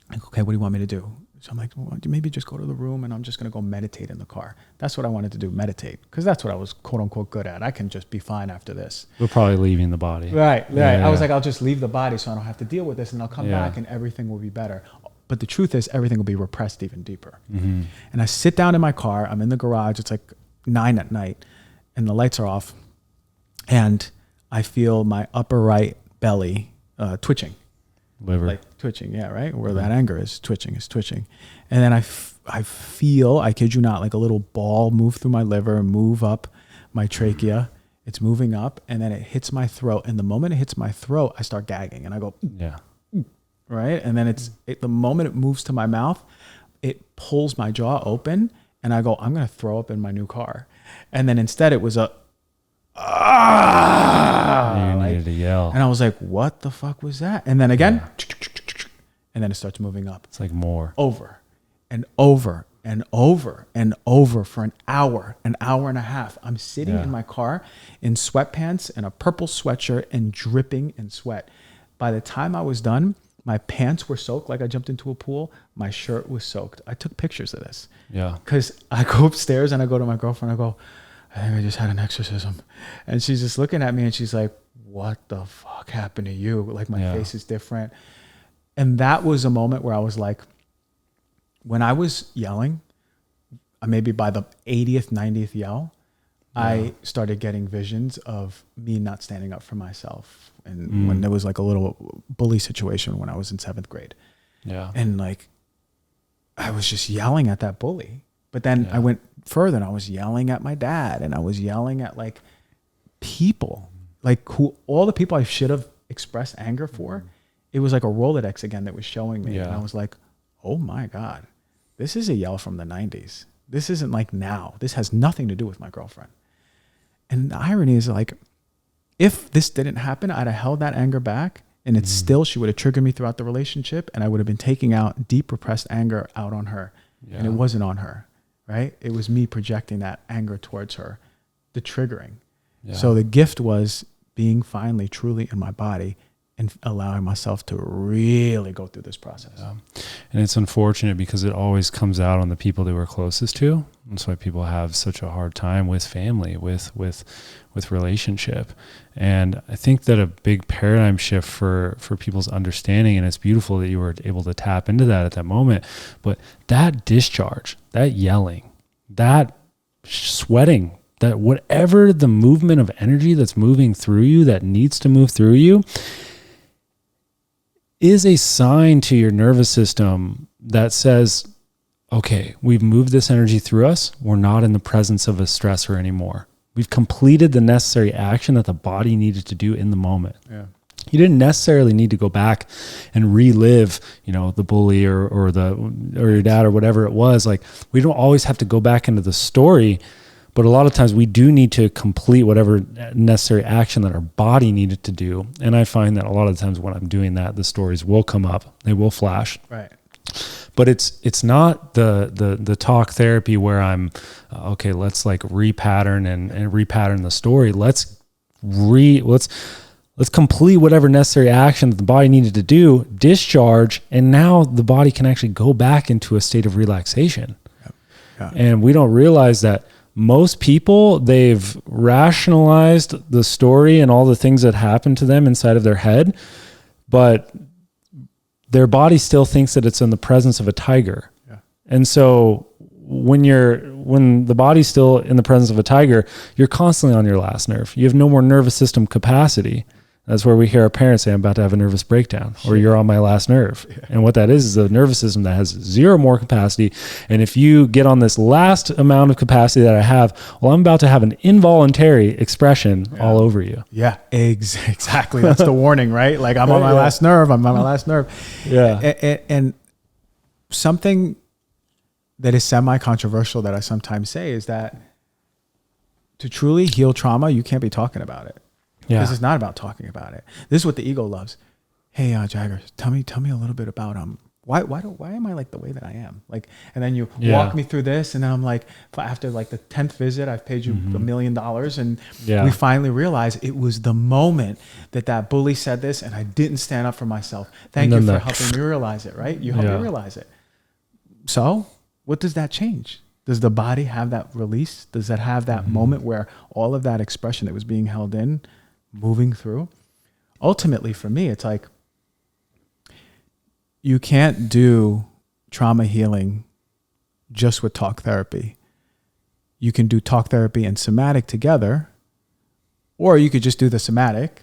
Like, okay, what do you want me to do? So I'm like, well, maybe just go to the room and I'm just going to go meditate in the car. That's what I wanted to do, meditate. Because that's what I was quote unquote good at. I can just be fine after this. We're probably leaving the body. Right. I was like, I'll just leave the body so I don't have to deal with this and I'll come back and everything will be better. But the truth is everything will be repressed even deeper. And I sit down in my car. I'm in the garage. It's like 9 at night and the lights are off. And I feel my upper right belly twitching. Liver. Like twitching, yeah, right? Where that anger is twitching. And then I feel, I kid you not, like a little ball move through my liver, move up my trachea. It's moving up and then it hits my throat. And the moment it hits my throat, I start gagging and I go, right? And then the moment it moves to my mouth, it pulls my jaw open and I go, I'm going to throw up in my new car. And then instead it was you needed to yell. And I was like, what the fuck was that? And then again, and then it starts moving up. It's like more. Over and over and over and over for an hour and a half. I'm sitting in my car in sweatpants and a purple sweatshirt and dripping in sweat. By the time I was done, my pants were soaked like I jumped into a pool. My shirt was soaked. I took pictures of this. Yeah. Because I go upstairs and I go to my girlfriend. I go, I think I just had an exorcism. And she's just looking at me and she's like, what the fuck happened to you? Like my face is different. And that was a moment where I was like, when I was yelling, maybe by the 80th, 90th yell, I started getting visions of me not standing up for myself. And when there was like a little bully situation when I was in 7th grade. Yeah. And like, I was just yelling at that bully. But then I went further and I was yelling at my dad and I was yelling at like people, like all the people I should have expressed anger for. It was like a Rolodex again that was showing me. And I was like, oh my God, this is a yell from the 90s. This isn't like now. This has nothing to do with my girlfriend. And the irony is like, if this didn't happen, I'd have held that anger back and it's still, she would have triggered me throughout the relationship and I would have been taking out deep repressed anger out on her. And it wasn't on her, right? It was me projecting that anger towards her, the triggering. So the gift was being finally truly in my body and allowing myself to really go through this process. And it's unfortunate because it always comes out on the people that we're closest to. That's why people have such a hard time with family, with relationship. And I think that a big paradigm shift for people's understanding, and it's beautiful that you were able to tap into that at that moment, but that discharge, that yelling, that sweating, that whatever the movement of energy that's moving through you, that needs to move through you, is a sign to your nervous system that says, okay, we've moved this energy through us. We're not in the presence of a stressor anymore. We've completed the necessary action that the body needed to do in the moment. Yeah. You didn't necessarily need to go back and relive, the bully or your dad or whatever it was. Like, we don't always have to go back into the story, but a lot of times we do need to complete whatever necessary action that our body needed to do. And I find that a lot of the times when I'm doing that, the stories will come up, they will flash. Right. but it's not the talk therapy where I'm okay, let's like repattern and repattern the story. Let's complete whatever necessary action that the body needed to do, discharge, and now the body can actually go back into a state of relaxation. Yeah. And we don't realize that most people, they've rationalized the story and all the things that happened to them inside of their head, but their body still thinks that it's in the presence of a tiger. Yeah. And so when the body's still in the presence of a tiger, you're constantly on your last nerve. You have no more nervous system capacity. That's where we hear our parents say, I'm about to have a nervous breakdown, or you're on my last nerve. Yeah. And what that is a nervous system that has zero more capacity. And if you get on this last amount of capacity that I have, well, I'm about to have an involuntary expression all over you. Yeah, exactly. That's the warning, right? Like I'm on my last nerve. I'm on my last nerve. Yeah. And something that is semi-controversial that I sometimes say is that to truly heal trauma, you can't be talking about it. Because it's not about talking about it. This is what the ego loves. Hey, Jaggers, tell me a little bit about why am I like the way that I am? Like, and then you walk me through this, and then I'm like, after like the 10th visit, I've paid you $1 million, and we finally realize it was the moment that bully said this, and I didn't stand up for myself. Thank you for helping me realize it. Right? You helped me realize it. So, what does that change? Does the body have that release? Does that have that moment where all of that expression that was being held in, moving through? Ultimately, for me, it's like you can't do trauma healing just with talk therapy. You can do talk therapy and somatic together, or you could just do the somatic,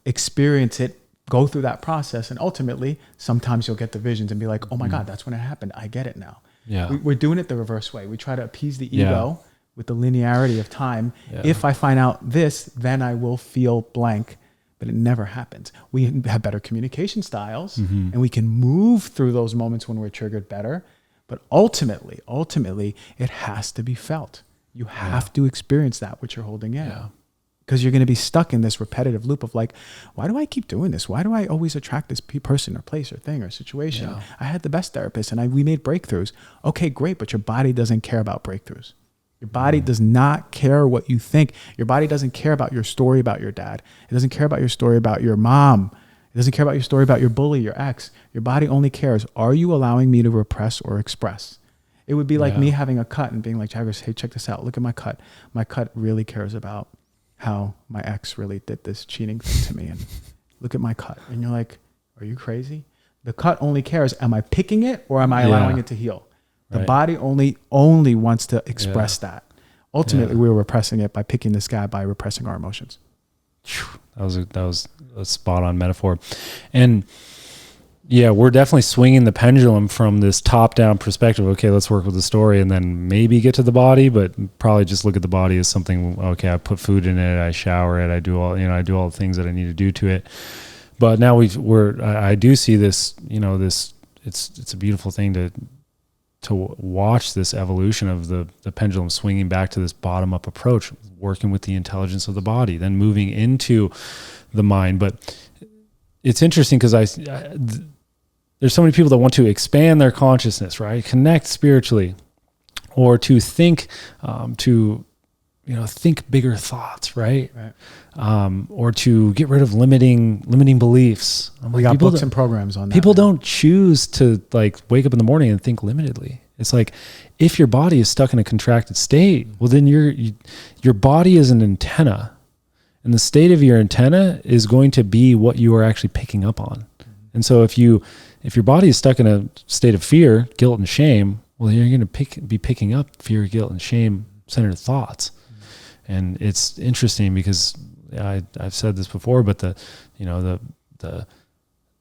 experience it, go through that process, and ultimately, sometimes you'll get the visions and be like, oh my God, that's when it happened. I get it now. Yeah. We're doing it the reverse way. We try to appease the ego with the linearity of time. Yeah. If I find out this, then I will feel blank, but it never happens. We have better communication styles, and we can move through those moments when we're triggered better. But ultimately, it has to be felt. You have to experience that which you're holding in. Yeah. Because you're going to be stuck in this repetitive loop of like, why do I keep doing this? Why do I always attract this person or place or thing or situation? Yeah. I had the best therapist and we made breakthroughs. Okay, great. But your body doesn't care about breakthroughs. Your body does not care what you think. Your body doesn't care about your story about your dad. It doesn't care about your story about your mom. It doesn't care about your story about your bully, your ex. Your body only cares, are you allowing me to repress or express? It would be like me having a cut and being like, Jaggers, hey, check this out. Look at my cut. My cut really cares about how my ex really did this cheating thing to me. And look at my cut. And you're like, are you crazy? The cut only cares, am I picking it or am I allowing it to heal? The body only wants to express that. Ultimately, we were repressing it by picking this guy, by repressing our emotions. That was a spot on metaphor. And we're definitely swinging the pendulum from this top down perspective. Okay, let's work with the story and then maybe get to the body, but probably just look at the body as something, okay, I put food in it, I shower it, I do all the things that I need to do to it. But now I do see this, it's a beautiful thing to watch this evolution of the pendulum swinging back to this bottom up approach, working with the intelligence of the body, then moving into the mind. But it's interesting because there's so many people that want to expand their consciousness, right? Connect spiritually, or to think, think bigger thoughts, right? Or to get rid of limiting beliefs. We got books and programs on that. People don't choose to like wake up in the morning and think limitedly. It's like, if your body is stuck in a contracted state, well, then your body is an antenna, and the state of your antenna is going to be what you are actually picking up on. And so if your body is stuck in a state of fear, guilt, and shame, well, you're going to be picking up fear, guilt, and shame-centered thoughts. And it's interesting because I've said this before, but the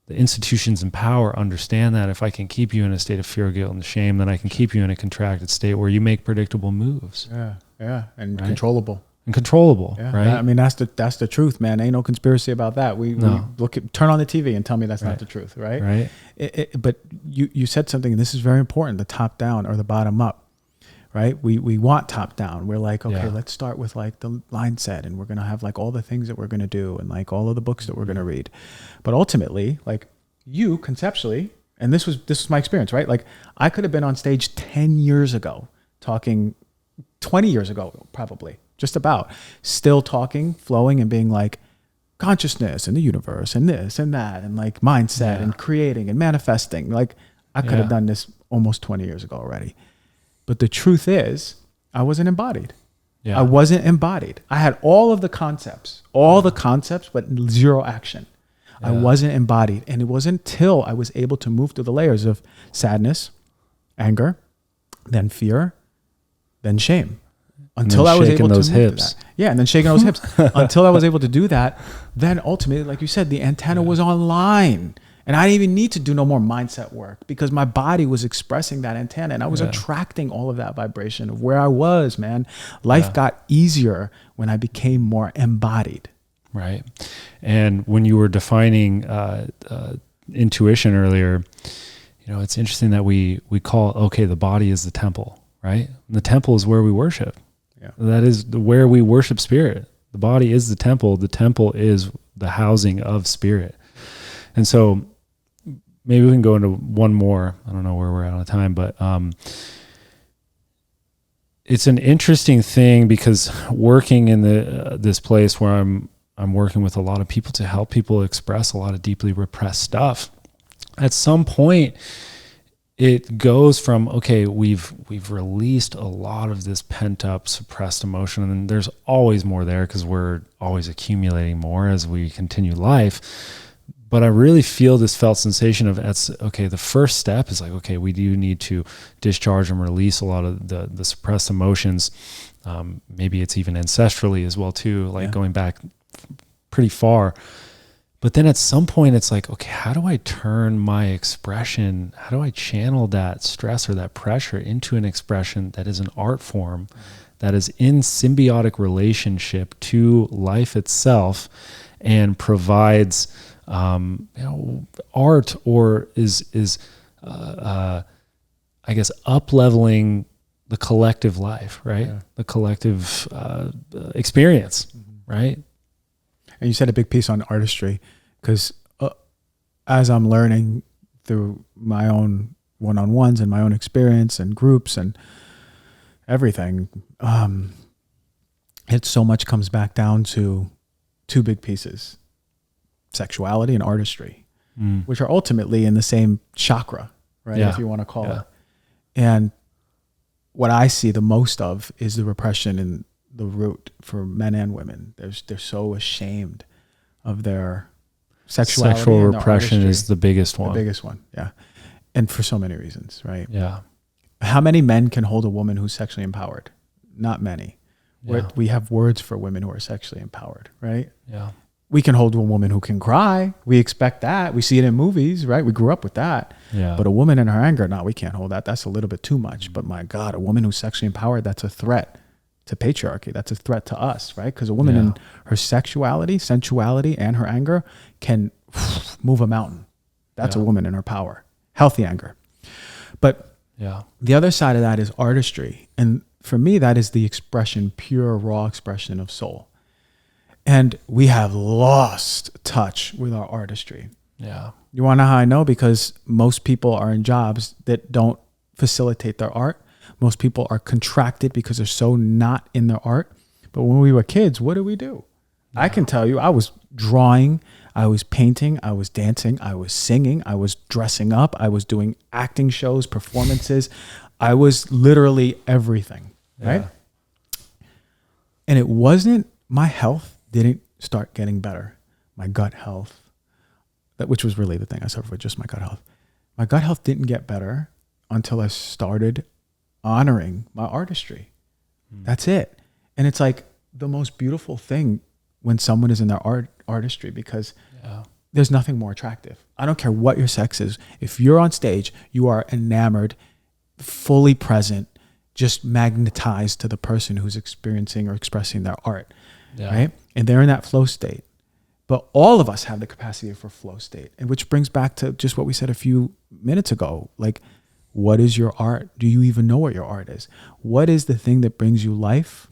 institutions in power understand that if I can keep you in a state of fear, guilt, and shame, then I can keep you in a contracted state where you make predictable moves. And controllable. Right? I mean, that's the truth, man. Ain't no conspiracy about that. We turn on the TV and tell me that's not the truth, right? Right. But you said something, and this is very important: the top down or the bottom up, right? We want top down. We're like, okay, let's start with like the mindset, and we're gonna have like all the things that we're gonna do, and like all of the books that we're gonna read. But ultimately, like you conceptually And this was my experience, right? Like I could have been on stage 10 years ago, talking 20 years ago, probably just about still talking, flowing and being like consciousness and the universe and this and that and like mindset and creating and manifesting. Like I could have done this almost 20 years ago already. But the truth is I wasn't embodied. Yeah. I wasn't embodied. I had all of the concepts, but zero action. Yeah. I wasn't embodied. And it wasn't until I was able to move through the layers of sadness, anger, then fear, then shame. Until I was able to move through that. Yeah, and then shaking those hips. Until I was able to do that, then ultimately, like you said, the antenna was online. And I didn't even need to do no more mindset work because my body was expressing that antenna and I was attracting all of that vibration of where I was, man. Life got easier when I became more embodied. Right. And when you were defining intuition earlier, you know, it's interesting that we call, the body is the temple, right? And the temple is where we worship. Yeah. That is where we worship spirit. The body is the temple. The temple is the housing of spirit. And so maybe we can go into one more. I don't know where we're at on time, but it's an interesting thing because working in this place where I'm working with a lot of people to help people express a lot of deeply repressed stuff. At some point, it goes from, we've released a lot of this pent up, suppressed emotion, and there's always more there because we're always accumulating more as we continue life. But I really feel this felt sensation of, the first step is like, we do need to discharge and release a lot of the suppressed emotions. Maybe it's even ancestrally as well too, going back pretty far. But then at some point it's like, how do I turn my expression? How do I channel that stress or that pressure into an expression that is an art form, that is in symbiotic relationship to life itself and provides art or is up-leveling the collective life, right? Yeah. The collective experience, right? And you said a big piece on artistry because as I'm learning through my own one-on-ones and my own experience and groups and everything, it so much comes back down to two big pieces. Sexuality and artistry, which are ultimately in the same chakra, right? Yeah. If you want to call it. And what I see the most of is the repression in the root for men and women. They're so ashamed of their sexuality. Sexual repression is the biggest one. The biggest one, yeah. And for so many reasons, right? Yeah. How many men can hold a woman who's sexually empowered? Not many. Yeah. We have words for women who are sexually empowered, right? Yeah. We can hold a woman who can cry. We expect that. We see it in movies, right? We grew up with that. Yeah. But a woman in her anger, no, we can't hold that. That's a little bit too much. But my God, a woman who's sexually empowered, that's a threat to patriarchy. That's a threat to us, right? Because a woman in her sexuality, sensuality, and her anger can move a mountain. That's a woman in her power. Healthy anger. But the other side of that is artistry. And for me, that is the expression, pure, raw expression of soul. And we have lost touch with our artistry. Yeah. You want to know how I know? Because most people are in jobs that don't facilitate their art. Most people are contracted because they're so not in their art. But when we were kids, what did we do? Yeah. I can tell you, I was drawing, I was painting, I was dancing, I was singing, I was dressing up, I was doing acting shows, performances. I was literally everything, right? And it wasn't, my health didn't start getting better. My gut health, which was really the thing I suffered with, just my gut health. My gut health didn't get better until I started honoring my artistry. That's it. And it's like the most beautiful thing when someone is in their artistry because there's nothing more attractive. I don't care what your sex is. If you're on stage, you are enamored, fully present, just magnetized to the person who's experiencing or expressing their art. Right? And they're in that flow state. But all of us have the capacity for flow state. And which brings back to just what we said a few minutes ago. Like, what is your art? Do you even know what your art is? What is the thing that brings you life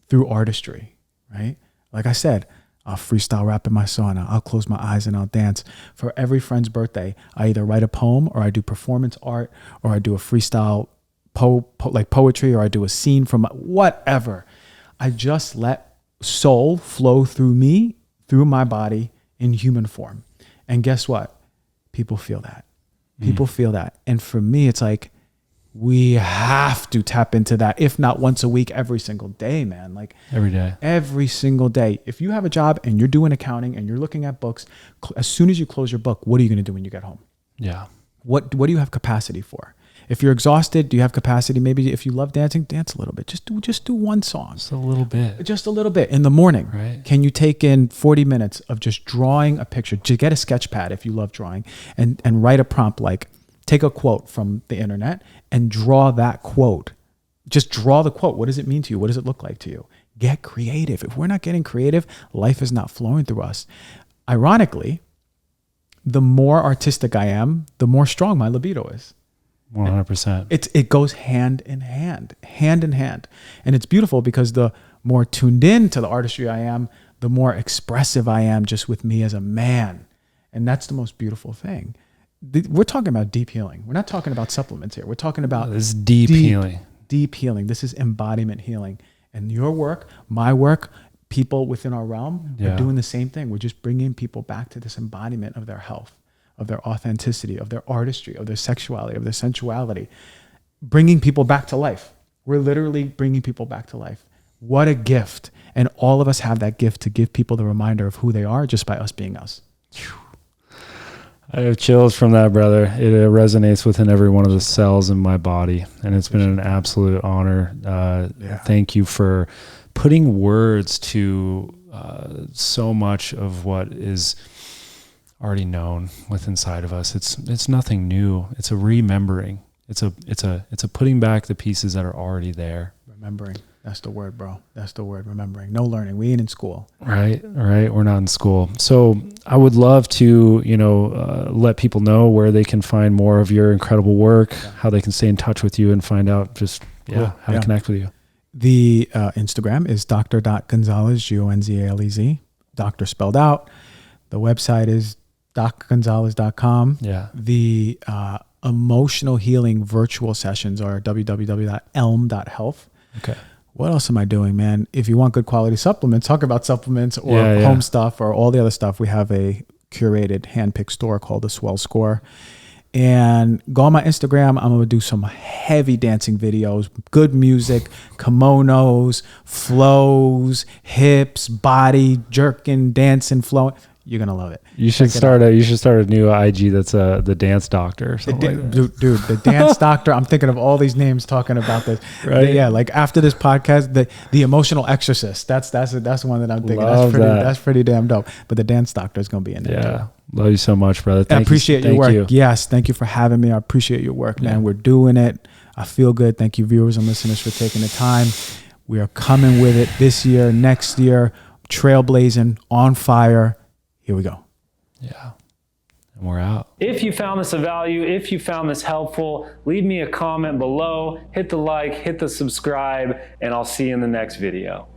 through artistry? Right? Like I said, I'll freestyle rap in my sauna. I'll close my eyes and I'll dance. For every friend's birthday, I either write a poem or I do performance art or I do a freestyle like poetry, or I do a scene from whatever. I just let soul flow through me, through my body in human form. And guess what? People feel that. People feel that. And for me, it's like, we have to tap into that, if not once a week, every single day, man. Like every day, every single day. If you have a job and you're doing accounting and you're looking at books, as soon as you close your book, what are you going to do when you get home? Yeah. What do you have capacity for? If you're exhausted, do you have capacity? Maybe if you love dancing, dance a little bit. Just do one song. Just a little bit. Just a little bit in the morning. Right. Can you take in 40 minutes of just drawing a picture? Just get a sketch pad if you love drawing and write a prompt like, take a quote from the internet and draw that quote. Just draw the quote. What does it mean to you? What does it look like to you? Get creative. If we're not getting creative, life is not flowing through us. Ironically, the more artistic I am, the more strong my libido is. 100%. It goes hand in hand. And it's beautiful because the more tuned in to the artistry I am, the more expressive I am just with me as a man. And that's the most beautiful thing. We're talking about deep healing. We're not talking about supplements here. We're talking about this is deep healing. Deep healing. This is embodiment healing. And your work, my work, people within our realm are doing the same thing. We're just bringing people back to this embodiment of their health, of their authenticity, of their artistry, of their sexuality, of their sensuality, bringing people back to life. We're literally bringing people back to life. What a gift. And all of us have that gift to give people the reminder of who they are just by us being us. I have chills from that, brother. It resonates within every one of the cells in my body. And it's been an absolute honor. Thank you for putting words to so much of what is already known within inside of us. It's nothing new. It's a remembering. It's a putting back the pieces that are already there. Remembering. That's the word, bro. That's the word, remembering. No learning. We ain't in school. Right. We're not in school. So I would love to, let people know where they can find more of your incredible work, how they can stay in touch with you and find out just how to connect with you. The Instagram is dr.gonzalez, Gonzalez, doctor spelled out. The website is docgonzalez.com. Yeah. The emotional healing virtual sessions are www.elm.health. Okay. What else am I doing, man? If you want good quality supplements, talk about supplements or home stuff or all the other stuff. We have a curated hand-picked store called the Swell Score. And go on my Instagram. I'm going to do some heavy dancing videos, good music, kimonos, flows, hips, body, jerking, dancing, flowing. You're going to love it. You should start a new IG that's the dance doctor or something like that. Dude, the dance doctor. I'm thinking of all these names talking about this. Right? Like after this podcast, the emotional exorcist. That's the one that I'm thinking. That's pretty damn dope. But the dance doctor is going to be in there. Yeah. Love you so much, brother. I appreciate your work. Yes. Thank you for having me. I appreciate your work, man. We're doing it. I feel good. Thank you, viewers and listeners, for taking the time. We are coming with it this year, next year, trailblazing, on fire. Here we go. Yeah. And we're out. If you found this of value, if you found this helpful, leave me a comment below, hit the like, hit the subscribe, and I'll see you in the next video.